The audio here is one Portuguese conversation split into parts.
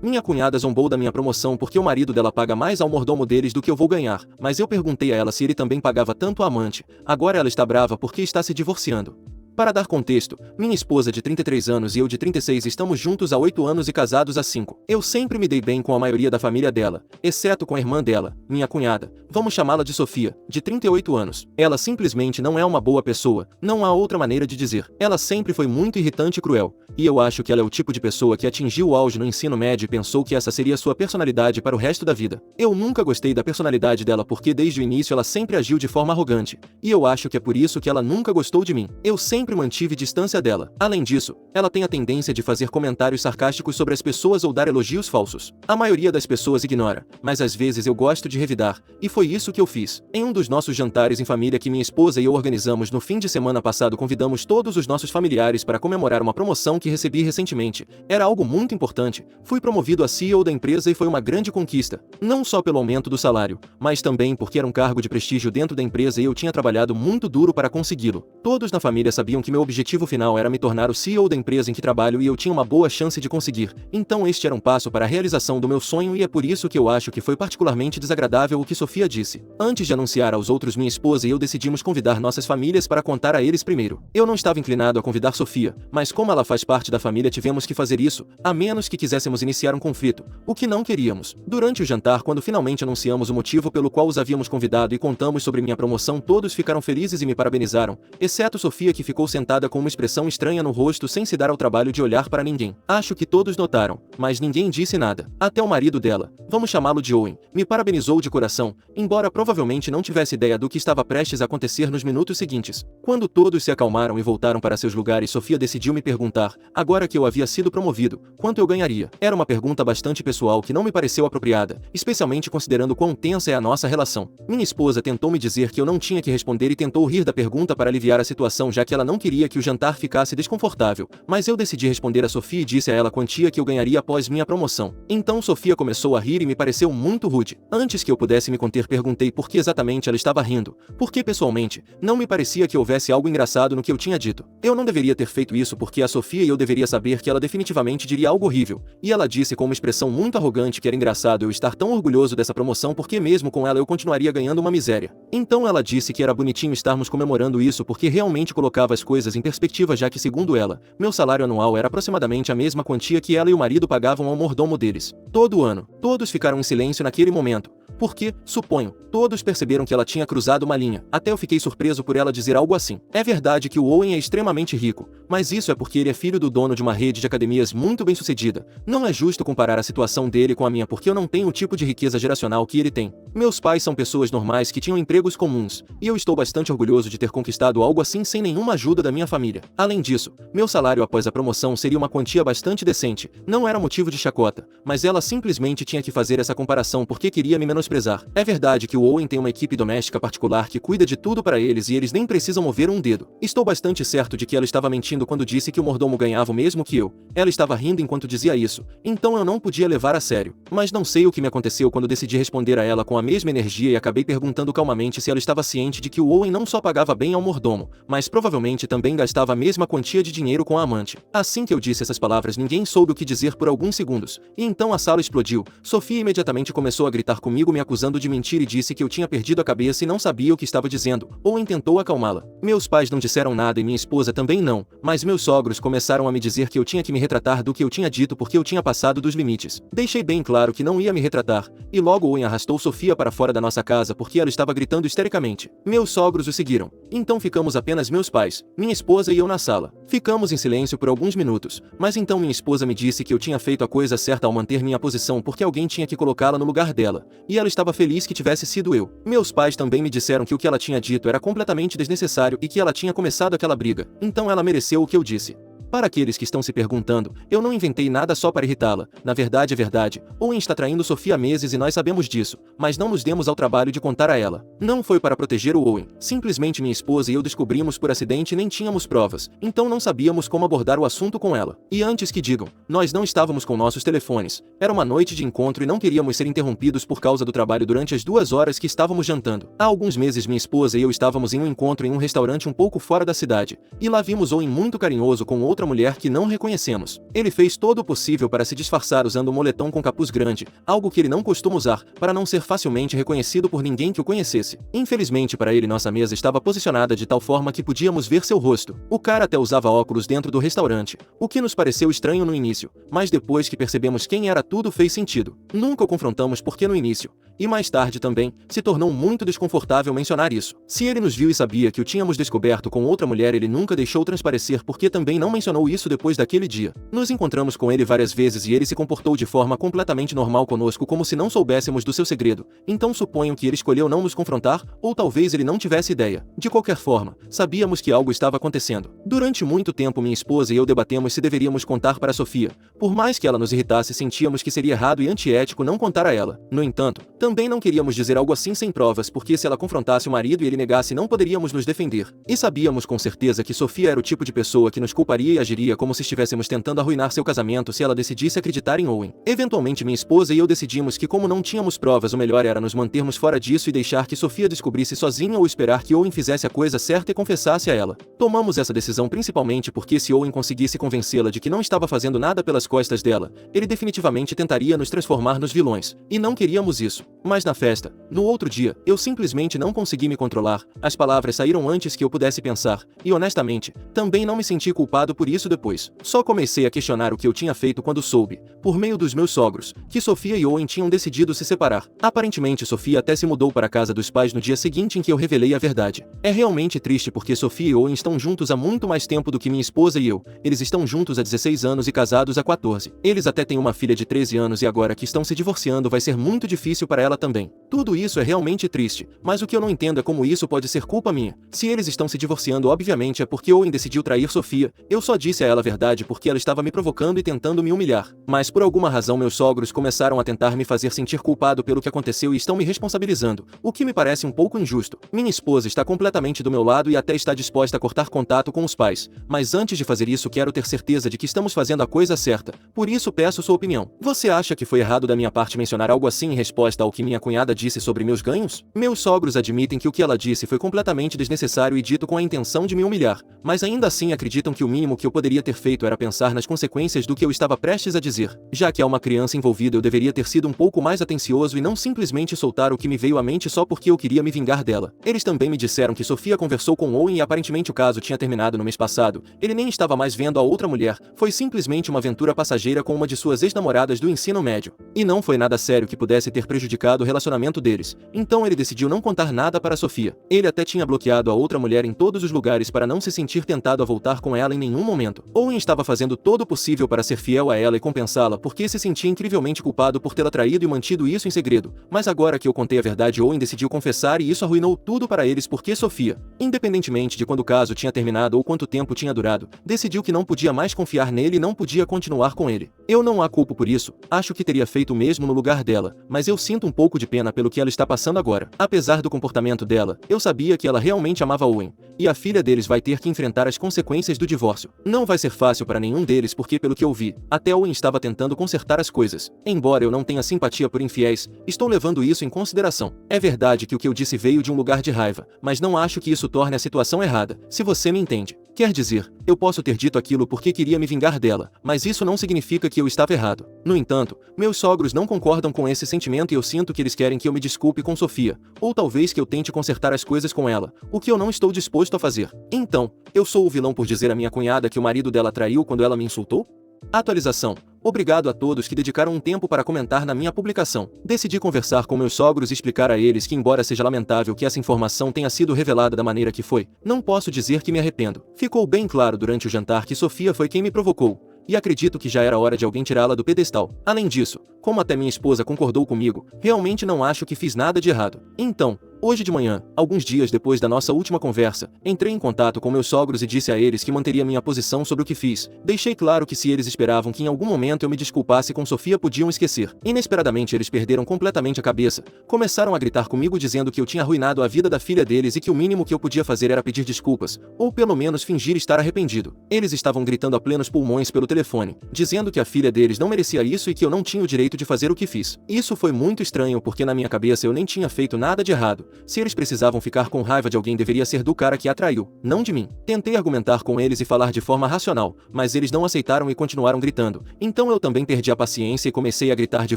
Minha cunhada zombou da minha promoção porque o marido dela paga mais ao mordomo deles do que eu vou ganhar, mas eu perguntei a ela se ele também pagava tanto a amante. Agora ela está brava porque está se divorciando. Para dar contexto, minha esposa de 33 anos e eu de 36 estamos juntos há 8 anos e casados há 5. Eu sempre me dei bem com a maioria da família dela, exceto com a irmã dela, minha cunhada, vamos chamá-la de Sofia, de 38 anos. Ela simplesmente não é uma boa pessoa, não há outra maneira de dizer. Ela sempre foi muito irritante e cruel, e eu acho que ela é o tipo de pessoa que atingiu o auge no ensino médio e pensou que essa seria sua personalidade para o resto da vida. Eu nunca gostei da personalidade dela porque desde o início ela sempre agiu de forma arrogante, e eu acho que é por isso que ela nunca gostou de mim. Eu sempre mantive distância dela. Além disso, ela tem a tendência de fazer comentários sarcásticos sobre as pessoas ou dar elogios falsos. A maioria das pessoas ignora, mas às vezes eu gosto de revidar, e foi isso que eu fiz. Em um dos nossos jantares em família que minha esposa e eu organizamos no fim de semana passado, convidamos todos os nossos familiares para comemorar uma promoção que recebi recentemente. Era algo muito importante. Fui promovido a CEO da empresa e foi uma grande conquista. Não só pelo aumento do salário, mas também porque era um cargo de prestígio dentro da empresa e eu tinha trabalhado muito duro para consegui-lo. Todos na família sabiam que meu objetivo final era me tornar o CEO da empresa em que trabalho e eu tinha uma boa chance de conseguir. Então este era um passo para a realização do meu sonho e é por isso que eu acho que foi particularmente desagradável o que Sofia disse. Antes de anunciar aos outros, minha esposa e eu decidimos convidar nossas famílias para contar a eles primeiro. Eu não estava inclinado a convidar Sofia, mas como ela faz parte da família tivemos que fazer isso, a menos que quiséssemos iniciar um conflito, o que não queríamos. Durante o jantar, quando finalmente anunciamos o motivo pelo qual os havíamos convidado e contamos sobre minha promoção, todos ficaram felizes e me parabenizaram, exceto Sofia, que ficou sentada com uma expressão estranha no rosto sem se dar ao trabalho de olhar para ninguém. Acho que todos notaram, mas ninguém disse nada. Até o marido dela, vamos chamá-lo de Owen, me parabenizou de coração, embora provavelmente não tivesse ideia do que estava prestes a acontecer nos minutos seguintes. Quando todos se acalmaram e voltaram para seus lugares, Sofia decidiu me perguntar, agora que eu havia sido promovido, quanto eu ganharia. Era uma pergunta bastante pessoal que não me pareceu apropriada, especialmente considerando quão tensa é a nossa relação. Minha esposa tentou me dizer que eu não tinha que responder e tentou rir da pergunta para aliviar a situação, já que ela não queria que o jantar ficasse desconfortável, mas eu decidi responder a Sofia e disse a ela a quantia que eu ganharia após minha promoção. Então Sofia começou a rir e me pareceu muito rude. Antes que eu pudesse me conter, perguntei por que exatamente ela estava rindo, porque pessoalmente, não me parecia que houvesse algo engraçado no que eu tinha dito. Eu não deveria ter feito isso porque a Sofia e eu deveria saber que ela definitivamente diria algo horrível, e ela disse com uma expressão muito arrogante que era engraçado eu estar tão orgulhoso dessa promoção porque mesmo com ela eu continuaria ganhando uma miséria. Então ela disse que era bonitinho estarmos comemorando isso porque realmente colocava as coisas em perspectiva, já que segundo ela, meu salário anual era aproximadamente a mesma quantia que ela e o marido pagavam ao mordomo deles. Todo ano. Todos ficaram em silêncio naquele momento. Porque, suponho, todos perceberam que ela tinha cruzado uma linha. Até eu fiquei surpreso por ela dizer algo assim. É verdade que o Owen é extremamente rico, mas isso é porque ele é filho do dono de uma rede de academias muito bem sucedida. Não é justo comparar a situação dele com a minha porque eu não tenho o tipo de riqueza geracional que ele tem. Meus pais são pessoas normais que tinham empregos comuns, e eu estou bastante orgulhoso de ter conquistado algo assim sem nenhuma ajuda da minha família. Além disso, meu salário após a promoção seria uma quantia bastante decente. Não era motivo de chacota, mas ela simplesmente tinha que fazer essa comparação porque queria me menosprezar. É verdade que o Owen tem uma equipe doméstica particular que cuida de tudo para eles e eles nem precisam mover um dedo. Estou bastante certo de que ela estava mentindo quando disse que o mordomo ganhava o mesmo que eu. Ela estava rindo enquanto dizia isso, então eu não podia levar a sério. Mas não sei o que me aconteceu quando decidi responder a ela com a mesma energia e acabei perguntando calmamente se ela estava ciente de que o Owen não só pagava bem ao mordomo, mas provavelmente também gastava a mesma quantia de dinheiro com a amante. Assim que eu disse essas palavras, ninguém soube o que dizer por alguns segundos, e então a sala explodiu. Sofia imediatamente começou a gritar comigo, me acusando de mentir e disse que eu tinha perdido a cabeça e não sabia o que estava dizendo. Owen tentou acalmá-la. Meus pais não disseram nada e minha esposa também não, mas meus sogros começaram a me dizer que eu tinha que me retratar do que eu tinha dito porque eu tinha passado dos limites. Deixei bem claro que não ia me retratar, e logo Owen arrastou Sofia para fora da nossa casa porque ela estava gritando histericamente. Meus sogros o seguiram. Então ficamos apenas meus pais, minha esposa e eu na sala. Ficamos em silêncio por alguns minutos, mas então minha esposa me disse que eu tinha feito a coisa certa ao manter minha posição porque alguém tinha que colocá-la no lugar dela, e ela estava feliz que tivesse sido eu. Meus pais também me disseram que o que ela tinha dito era completamente desnecessário e que ela tinha começado aquela briga, então ela mereceu o que eu disse. Para aqueles que estão se perguntando, eu não inventei nada só para irritá-la. Na verdade é verdade. Owen está traindo Sofia há meses e nós sabemos disso, mas não nos demos ao trabalho de contar a ela. Não foi para proteger o Owen. Simplesmente minha esposa e eu descobrimos por acidente e nem tínhamos provas, então não sabíamos como abordar o assunto com ela. E antes que digam, nós não estávamos com nossos telefones. Era uma noite de encontro e não queríamos ser interrompidos por causa do trabalho durante as 2 horas que estávamos jantando. Há alguns meses minha esposa e eu estávamos em um encontro em um restaurante um pouco fora da cidade, e lá vimos Owen muito carinhoso com outro outra mulher que não reconhecemos. Ele fez todo o possível para se disfarçar usando um moletom com capuz grande, algo que ele não costuma usar, para não ser facilmente reconhecido por ninguém que o conhecesse. Infelizmente para ele, nossa mesa estava posicionada de tal forma que podíamos ver seu rosto. O cara até usava óculos dentro do restaurante, o que nos pareceu estranho no início, mas depois que percebemos quem era, tudo fez sentido. Nunca o confrontamos porque no início, e mais tarde também, se tornou muito desconfortável mencionar isso. Se ele nos viu e sabia que o tínhamos descoberto com outra mulher, ele nunca deixou transparecer porque também não mencionou isso depois daquele dia. Nos encontramos com ele várias vezes e ele se comportou de forma completamente normal conosco, como se não soubéssemos do seu segredo. Então suponho que ele escolheu não nos confrontar, ou talvez ele não tivesse ideia. De qualquer forma, sabíamos que algo estava acontecendo. Durante muito tempo minha esposa e eu debatemos se deveríamos contar para Sofia. Por mais que ela nos irritasse, sentíamos que seria errado e antiético não contar a ela. No entanto, também não queríamos dizer algo assim sem provas, porque se ela confrontasse o marido e ele negasse, não poderíamos nos defender. E sabíamos com certeza que Sofia era o tipo de pessoa que nos culparia e agiria como se estivéssemos tentando arruinar seu casamento se ela decidisse acreditar em Owen. Eventualmente minha esposa e eu decidimos que, como não tínhamos provas, o melhor era nos mantermos fora disso e deixar que Sofia descobrisse sozinha ou esperar que Owen fizesse a coisa certa e confessasse a ela. Tomamos essa decisão principalmente porque se Owen conseguisse convencê-la de que não estava fazendo nada pelas costas dela, ele definitivamente tentaria nos transformar nos vilões. E não queríamos isso. Mas na festa, no outro dia, eu simplesmente não consegui me controlar, as palavras saíram antes que eu pudesse pensar, e honestamente, também não me senti culpado por isso depois. Só comecei a questionar o que eu tinha feito quando soube, por meio dos meus sogros, que Sofia e Owen tinham decidido se separar. Aparentemente Sofia até se mudou para a casa dos pais no dia seguinte em que eu revelei a verdade. É realmente triste porque Sofia e Owen estão juntos há muito mais tempo do que minha esposa e eu. Eles estão juntos há 16 anos e casados há 14. Eles até têm uma filha de 13 anos e agora que estão se divorciando vai ser muito difícil para ela também. Tudo isso é realmente triste, mas o que eu não entendo é como isso pode ser culpa minha. Se eles estão se divorciando, obviamente é porque Owen decidiu trair Sofia. Eu só disse a ela a verdade porque ela estava me provocando e tentando me humilhar. Mas por alguma razão meus sogros começaram a tentar me fazer sentir culpado pelo que aconteceu e estão me responsabilizando, o que me parece um pouco injusto. Minha esposa está completamente do meu lado e até está disposta a cortar contato com os pais, mas antes de fazer isso quero ter certeza de que estamos fazendo a coisa certa. Por isso peço sua opinião. Você acha que foi errado da minha parte mencionar algo assim em resposta ao que minha cunhada disse sobre meus ganhos? Meus sogros admitem que o que ela disse foi completamente desnecessário e dito com a intenção de me humilhar, mas ainda assim acreditam que o mínimo que eu poderia ter feito era pensar nas consequências do que eu estava prestes a dizer. Já que há uma criança envolvida, eu deveria ter sido um pouco mais atencioso e não simplesmente soltar o que me veio à mente só porque eu queria me vingar dela. Eles também me disseram que Sofia conversou com Owen e aparentemente o caso tinha terminado no mês passado. Ele nem estava mais vendo a outra mulher, foi simplesmente uma aventura passageira com uma de suas ex-namoradas do ensino médio. E não foi nada sério que pudesse ter prejudicado o relacionamento deles. Então ele decidiu não contar nada para Sofia. Ele até tinha bloqueado a outra mulher em todos os lugares para não se sentir tentado a voltar com ela em nenhum momento. Owen estava fazendo todo o possível para ser fiel a ela e compensá-la porque se sentia incrivelmente culpado por tê-la traído e mantido isso em segredo. Mas agora que eu contei a verdade, Owen decidiu confessar e isso arruinou tudo para eles porque Sofia, independentemente de quando o caso tinha terminado ou quanto tempo tinha durado, decidiu que não podia mais confiar nele e não podia continuar com ele. Eu não a culpo por isso, acho que teria feito o mesmo no lugar dela, mas eu sinto um pouco de pena pelo que ela está passando agora. Apesar do comportamento dela, eu sabia que ela realmente amava Owen, e a filha deles vai ter que enfrentar as consequências do divórcio. Não vai ser fácil para nenhum deles porque, pelo que eu vi, até Owen estava tentando consertar as coisas. Embora eu não tenha simpatia por infiéis, estou levando isso em consideração. É verdade que o que eu disse veio de um lugar de raiva, mas não acho que isso torne a situação errada, se você me entende. Quer dizer, eu posso ter dito aquilo porque queria me vingar dela, mas isso não significa que eu estava errado. No entanto, meus sogros não concordam com esse sentimento e eu sinto que eles querem que eu me desculpe com Sofia, ou talvez que eu tente consertar as coisas com ela, o que eu não estou disposto a fazer. Então, eu sou o vilão por dizer à minha cunhada que o marido dela traiu quando ela me insultou? Atualização. Obrigado a todos que dedicaram um tempo para comentar na minha publicação. Decidi conversar com meus sogros e explicar a eles que, embora seja lamentável que essa informação tenha sido revelada da maneira que foi, não posso dizer que me arrependo. Ficou bem claro durante o jantar que Sofia foi quem me provocou, e acredito que já era hora de alguém tirá-la do pedestal. Além disso, como até minha esposa concordou comigo, realmente não acho que fiz nada de errado. Então, hoje de manhã, alguns dias depois da nossa última conversa, entrei em contato com meus sogros e disse a eles que manteria minha posição sobre o que fiz. Deixei claro que se eles esperavam que em algum momento eu me desculpasse com Sofia, podiam esquecer. Inesperadamente eles perderam completamente a cabeça. Começaram a gritar comigo dizendo que eu tinha arruinado a vida da filha deles e que o mínimo que eu podia fazer era pedir desculpas, ou pelo menos fingir estar arrependido. Eles estavam gritando a plenos pulmões pelo telefone, dizendo que a filha deles não merecia isso e que eu não tinha o direito de fazer o que fiz. Isso foi muito estranho porque na minha cabeça eu nem tinha feito nada de errado. Se eles precisavam ficar com raiva de alguém, deveria ser do cara que a traiu, não de mim. Tentei argumentar com eles e falar de forma racional, mas eles não aceitaram e continuaram gritando. Então eu também perdi a paciência e comecei a gritar de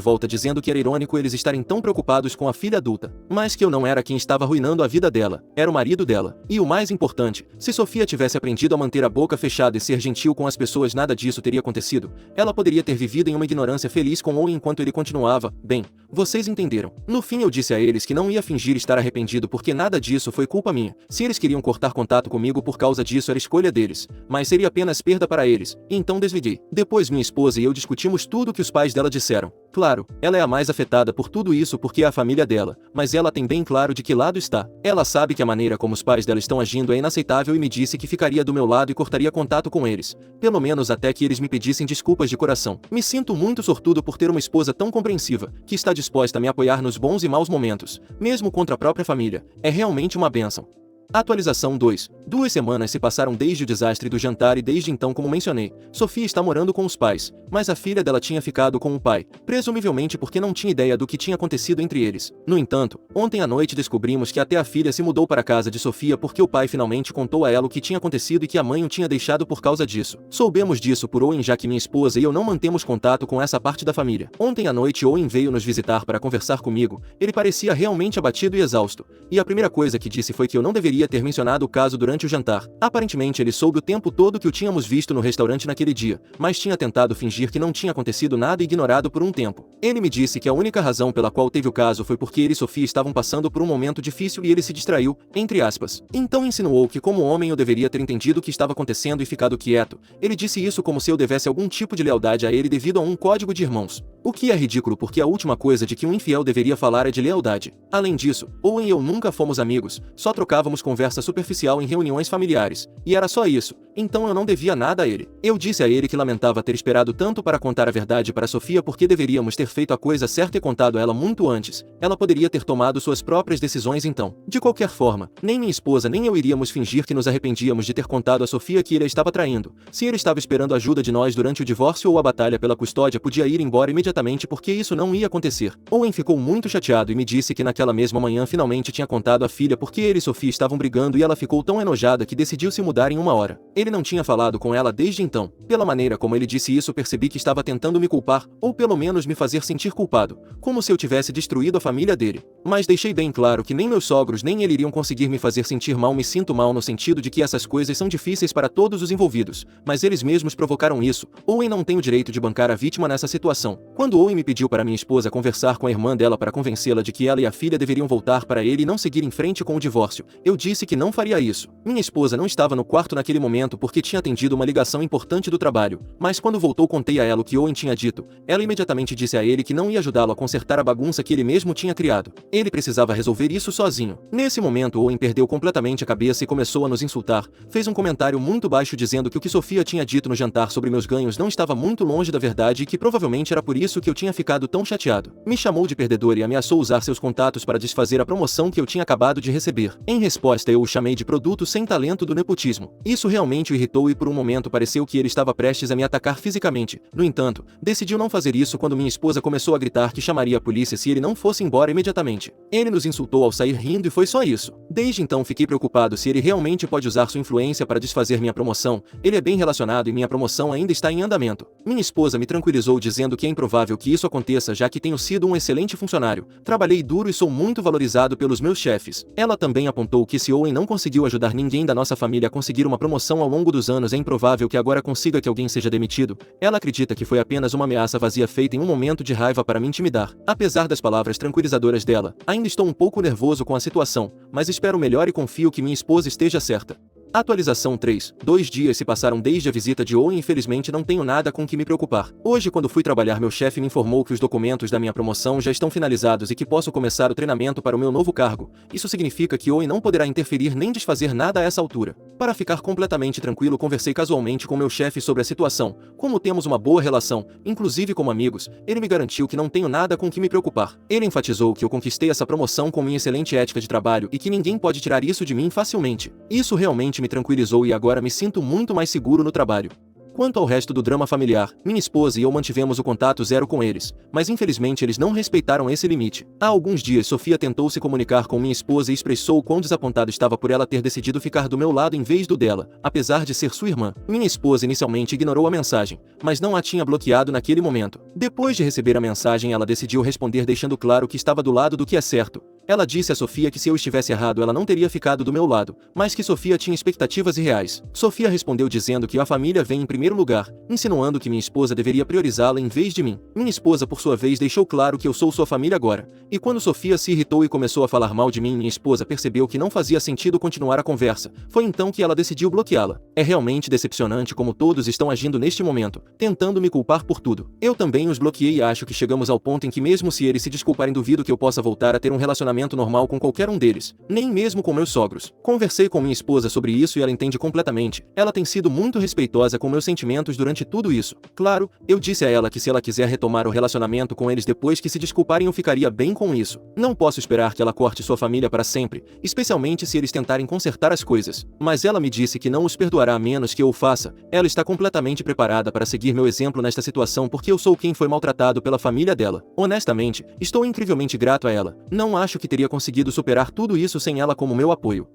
volta, dizendo que era irônico eles estarem tão preocupados com a filha adulta, mas que eu não era quem estava arruinando a vida dela, era o marido dela. E o mais importante, se Sofia tivesse aprendido a manter a boca fechada e ser gentil com as pessoas, nada disso teria acontecido. Ela poderia ter vivido em uma ignorância feliz com Owen enquanto ele continuava. Bem, vocês entenderam. No fim eu disse a eles que não ia fingir estar arrependido porque nada disso foi culpa minha. Se eles queriam cortar contato comigo por causa disso, era escolha deles, mas seria apenas perda para eles, então desliguei. Depois minha esposa e eu discutimos tudo o que os pais dela disseram. Claro, ela é a mais afetada por tudo isso porque é a família dela, mas ela tem bem claro de que lado está. Ela sabe que a maneira como os pais dela estão agindo é inaceitável e me disse que ficaria do meu lado e cortaria contato com eles, pelo menos até que eles me pedissem desculpas de coração. Me sinto muito sortudo por ter uma esposa tão compreensiva, que está disposta a me apoiar nos bons e maus momentos, mesmo contra a própria família. É realmente uma bênção. Atualização 2. 2 semanas se passaram desde o desastre do jantar e desde então, como mencionei, Sofia está morando com os pais, mas a filha dela tinha ficado com o pai, presumivelmente porque não tinha ideia do que tinha acontecido entre eles. No entanto, ontem à noite descobrimos que até a filha se mudou para a casa de Sofia porque o pai finalmente contou a ela o que tinha acontecido e que a mãe o tinha deixado por causa disso. Soubemos disso por Owen, já que minha esposa e eu não mantemos contato com essa parte da família. Ontem à noite Owen veio nos visitar para conversar comigo. Ele parecia realmente abatido e exausto, e a primeira coisa que disse foi que eu não deveria ter mencionado o caso durante o jantar. Aparentemente ele soube o tempo todo que o tínhamos visto no restaurante naquele dia, mas tinha tentado fingir que não tinha acontecido nada e ignorado por um tempo. Ele me disse que a única razão pela qual teve o caso foi porque ele e Sofia estavam passando por um momento difícil e ele se distraiu, entre aspas. Então insinuou que como homem eu deveria ter entendido o que estava acontecendo e ficado quieto. Ele disse isso como se eu devesse algum tipo de lealdade a ele devido a um código de irmãos. O que é ridículo porque a última coisa de que um infiel deveria falar é de lealdade. Além disso, Owen e eu nunca fomos amigos, só trocávamos conversa superficial em reuniões familiares, e era só isso, então eu não devia nada a ele. Eu disse a ele que lamentava ter esperado tanto para contar a verdade para Sofia porque deveríamos ter feito a coisa certa e contado a ela muito antes. Ela poderia ter tomado suas próprias decisões então. De qualquer forma, nem minha esposa nem eu iríamos fingir que nos arrependíamos de ter contado a Sofia que ele a estava traindo. Se ele estava esperando ajuda de nós durante o divórcio ou a batalha pela custódia, podia ir embora imediatamente porque isso não ia acontecer. Owen ficou muito chateado e me disse que naquela mesma manhã finalmente tinha contado à filha porque ele e Sofia estavam brigando e ela ficou tão enojada que decidiu se mudar em uma hora. Ele não tinha falado com ela desde então. Pela maneira como ele disse isso, percebi que estava tentando me culpar, ou pelo menos me fazer sentir culpado, como se eu tivesse destruído a família dele. Mas deixei bem claro que nem meus sogros nem ele iriam conseguir me fazer sentir mal. Me sinto mal no sentido de que essas coisas são difíceis para todos os envolvidos, mas eles mesmos provocaram isso. Owen não tem o direito de bancar a vítima nessa situação. Quando Owen me pediu para minha esposa conversar com a irmã dela para convencê-la de que ela e a filha deveriam voltar para ele e não seguir em frente com o divórcio, eu disse que não faria isso. Minha esposa não estava no quarto naquele momento porque tinha atendido uma ligação importante do trabalho, mas quando voltou contei a ela o que Owen tinha dito. Ela imediatamente disse a ele que não ia ajudá-lo a consertar a bagunça que ele mesmo tinha criado. Ele precisava resolver isso sozinho. Nesse momento Owen perdeu completamente a cabeça e começou a nos insultar. Fez um comentário muito baixo dizendo que o que Sofia tinha dito no jantar sobre meus ganhos não estava muito longe da verdade e que provavelmente era por isso que eu tinha ficado tão chateado. Me chamou de perdedor e ameaçou usar seus contatos para desfazer a promoção que eu tinha acabado de receber. Em resposta eu o chamei de produto sem talento do nepotismo. Isso realmente o irritou e por um momento pareceu que ele estava prestes a me atacar fisicamente. No entanto, decidiu não fazer isso quando minha esposa começou a gritar que chamaria a polícia se ele não fosse embora imediatamente. Ele nos insultou ao sair rindo e foi só isso. Desde então fiquei preocupado se ele realmente pode usar sua influência para desfazer minha promoção. Ele é bem relacionado e minha promoção ainda está em andamento. Minha esposa me tranquilizou dizendo que é improvável que isso aconteça já que tenho sido um excelente funcionário. Trabalhei duro e sou muito valorizado pelos meus chefes. Ela também apontou que se Owen não conseguiu ajudar ninguém da nossa família a conseguir uma promoção ao longo dos anos, é improvável que agora consiga que alguém seja demitido. Ela acredita que foi apenas uma ameaça vazia feita em um momento de raiva para me intimidar. Apesar das palavras tranquilizadoras dela, ainda estou um pouco nervoso com a situação, mas espero o melhor e confio que minha esposa esteja certa. Atualização 3. 2 dias se passaram desde a visita de Owen e infelizmente não tenho nada com que me preocupar. Hoje quando fui trabalhar meu chefe me informou que os documentos da minha promoção já estão finalizados e que posso começar o treinamento para o meu novo cargo. Isso significa que Owen não poderá interferir nem desfazer nada a essa altura. Para ficar completamente tranquilo, conversei casualmente com meu chefe sobre a situação. Como temos uma boa relação, inclusive como amigos, ele me garantiu que não tenho nada com que me preocupar. Ele enfatizou que eu conquistei essa promoção com minha excelente ética de trabalho e que ninguém pode tirar isso de mim facilmente. Isso realmente me tranquilizou e agora me sinto muito mais seguro no trabalho. Quanto ao resto do drama familiar, minha esposa e eu mantivemos o contato zero com eles, mas infelizmente eles não respeitaram esse limite. Há alguns dias Sofia tentou se comunicar com minha esposa e expressou o quão desapontada estava por ela ter decidido ficar do meu lado em vez do dela, apesar de ser sua irmã. Minha esposa inicialmente ignorou a mensagem, mas não a tinha bloqueado naquele momento. Depois de receber a mensagem, ela decidiu responder deixando claro que estava do lado do que é certo. Ela disse a Sofia que se eu estivesse errado ela não teria ficado do meu lado, mas que Sofia tinha expectativas irreais. Sofia respondeu dizendo que a família vem em primeiro lugar, insinuando que minha esposa deveria priorizá-la em vez de mim. Minha esposa por sua vez deixou claro que eu sou sua família agora, e quando Sofia se irritou e começou a falar mal de mim, minha esposa percebeu que não fazia sentido continuar a conversa. Foi então que ela decidiu bloqueá-la. É realmente decepcionante como todos estão agindo neste momento, tentando me culpar por tudo. Eu também os bloqueei e acho que chegamos ao ponto em que mesmo se eles se desculparem duvido que eu possa voltar a ter um relacionamento normal com qualquer um deles, nem mesmo com meus sogros. Conversei com minha esposa sobre isso e ela entende completamente. Ela tem sido muito respeitosa com meus sentimentos durante tudo isso. Claro, eu disse a ela que se ela quiser retomar o relacionamento com eles depois que se desculparem eu ficaria bem com isso. Não posso esperar que ela corte sua família para sempre, especialmente se eles tentarem consertar as coisas. Mas ela me disse que não os perdoará a menos que eu o faça. Ela está completamente preparada para seguir meu exemplo nesta situação porque eu sou quem foi maltratado pela família dela. Honestamente, estou incrivelmente grato a ela. Não acho que teria conseguido superar tudo isso sem ela como meu apoio.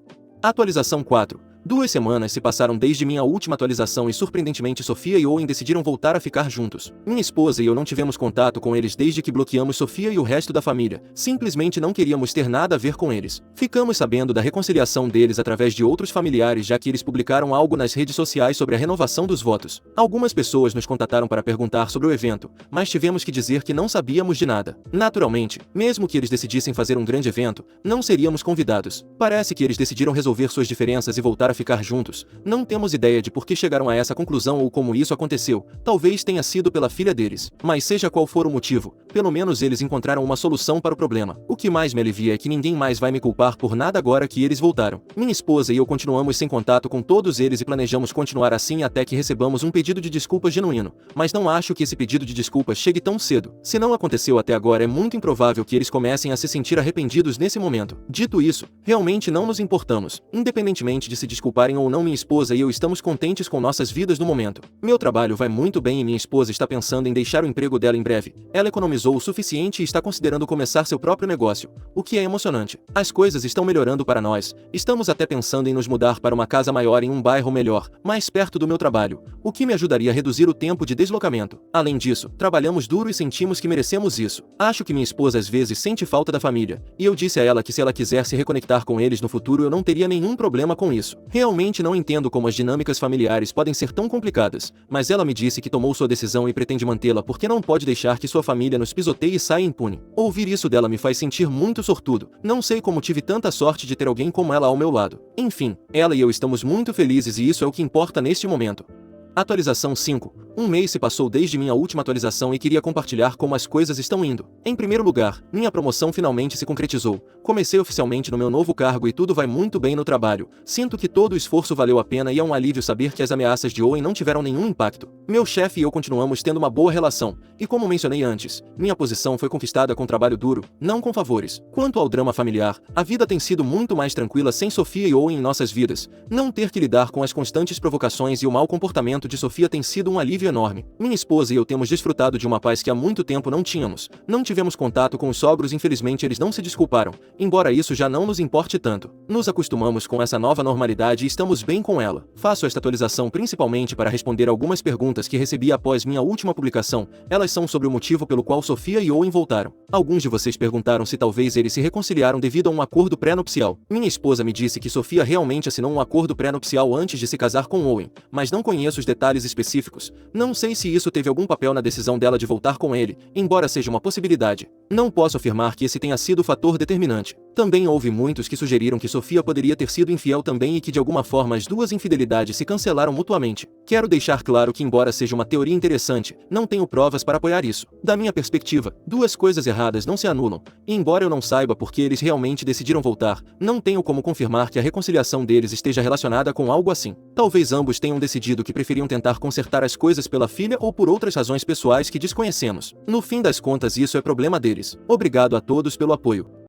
Atualização 4. 2 semanas se passaram desde minha última atualização e surpreendentemente Sofia e Owen decidiram voltar a ficar juntos. Minha esposa e eu não tivemos contato com eles desde que bloqueamos Sofia e o resto da família. Simplesmente não queríamos ter nada a ver com eles. Ficamos sabendo da reconciliação deles através de outros familiares já que eles publicaram algo nas redes sociais sobre a renovação dos votos. Algumas pessoas nos contataram para perguntar sobre o evento, mas tivemos que dizer que não sabíamos de nada. Naturalmente, mesmo que eles decidissem fazer um grande evento, não seríamos convidados. Parece que eles decidiram resolver suas diferenças e voltar a ficar juntos. Não temos ideia de por que chegaram a essa conclusão ou como isso aconteceu. Talvez tenha sido pela filha deles. Mas seja qual for o motivo, pelo menos eles encontraram uma solução para o problema. O que mais me alivia é que ninguém mais vai me culpar por nada agora que eles voltaram. Minha esposa e eu continuamos sem contato com todos eles e planejamos continuar assim até que recebamos um pedido de desculpa genuíno. Mas não acho que esse pedido de desculpa chegue tão cedo. Se não aconteceu até agora, é muito improvável que eles comecem a se sentir arrependidos nesse momento. Dito isso, realmente não nos importamos. Independentemente de se desculparem ou não, minha esposa e eu estamos contentes com nossas vidas no momento. Meu trabalho vai muito bem e minha esposa está pensando em deixar o emprego dela em breve. Ela economizou o suficiente e está considerando começar seu próprio negócio, o que é emocionante. As coisas estão melhorando para nós. Estamos até pensando em nos mudar para uma casa maior em um bairro melhor, mais perto do meu trabalho, o que me ajudaria a reduzir o tempo de deslocamento. Além disso, trabalhamos duro e sentimos que merecemos isso. Acho que minha esposa às vezes sente falta da família, e eu disse a ela que se ela quiser se reconectar com eles no futuro eu não teria nenhum problema com isso. Realmente não entendo como as dinâmicas familiares podem ser tão complicadas, mas ela me disse que tomou sua decisão e pretende mantê-la porque não pode deixar que sua família nos pisoteie e saia impune. Ouvir isso dela me faz sentir muito sortudo. Não sei como tive tanta sorte de ter alguém como ela ao meu lado. Enfim, ela e eu estamos muito felizes e isso é o que importa neste momento. Atualização 5. Um mês se passou desde minha última atualização e queria compartilhar como as coisas estão indo. Em primeiro lugar, minha promoção finalmente se concretizou. Comecei oficialmente no meu novo cargo e tudo vai muito bem no trabalho. Sinto que todo o esforço valeu a pena e é um alívio saber que as ameaças de Owen não tiveram nenhum impacto. Meu chefe e eu continuamos tendo uma boa relação. E como mencionei antes, minha posição foi conquistada com trabalho duro, não com favores. Quanto ao drama familiar, a vida tem sido muito mais tranquila sem Sofia e Owen em nossas vidas. Não ter que lidar com as constantes provocações e o mau comportamento de Sofia tem sido um alívio enorme. Minha esposa e eu temos desfrutado de uma paz que há muito tempo não tínhamos. Não tivemos contato com os sogros, infelizmente eles não se desculparam, embora isso já não nos importe tanto. Nos acostumamos com essa nova normalidade e estamos bem com ela. Faço esta atualização principalmente para responder algumas perguntas que recebi após minha última publicação. Elas são sobre o motivo pelo qual Sofia e Owen voltaram. Alguns de vocês perguntaram se talvez eles se reconciliaram devido a um acordo pré-nupcial. Minha esposa me disse que Sofia realmente assinou um acordo pré-nupcial antes de se casar com Owen, mas não conheço os detalhes específicos. Não sei se isso teve algum papel na decisão dela de voltar com ele, embora seja uma possibilidade. Não posso afirmar que esse tenha sido o fator determinante. Também houve muitos que sugeriram que Sofia poderia ter sido infiel também e que de alguma forma as duas infidelidades se cancelaram mutuamente. Quero deixar claro que, embora seja uma teoria interessante, não tenho provas para apoiar isso. Da minha perspectiva, duas coisas erradas não se anulam, e embora eu não saiba por que eles realmente decidiram voltar, não tenho como confirmar que a reconciliação deles esteja relacionada com algo assim. Talvez ambos tenham decidido que preferiam tentar consertar as coisas pela filha ou por outras razões pessoais que desconhecemos. No fim das contas, isso é problema deles. Obrigado a todos pelo apoio.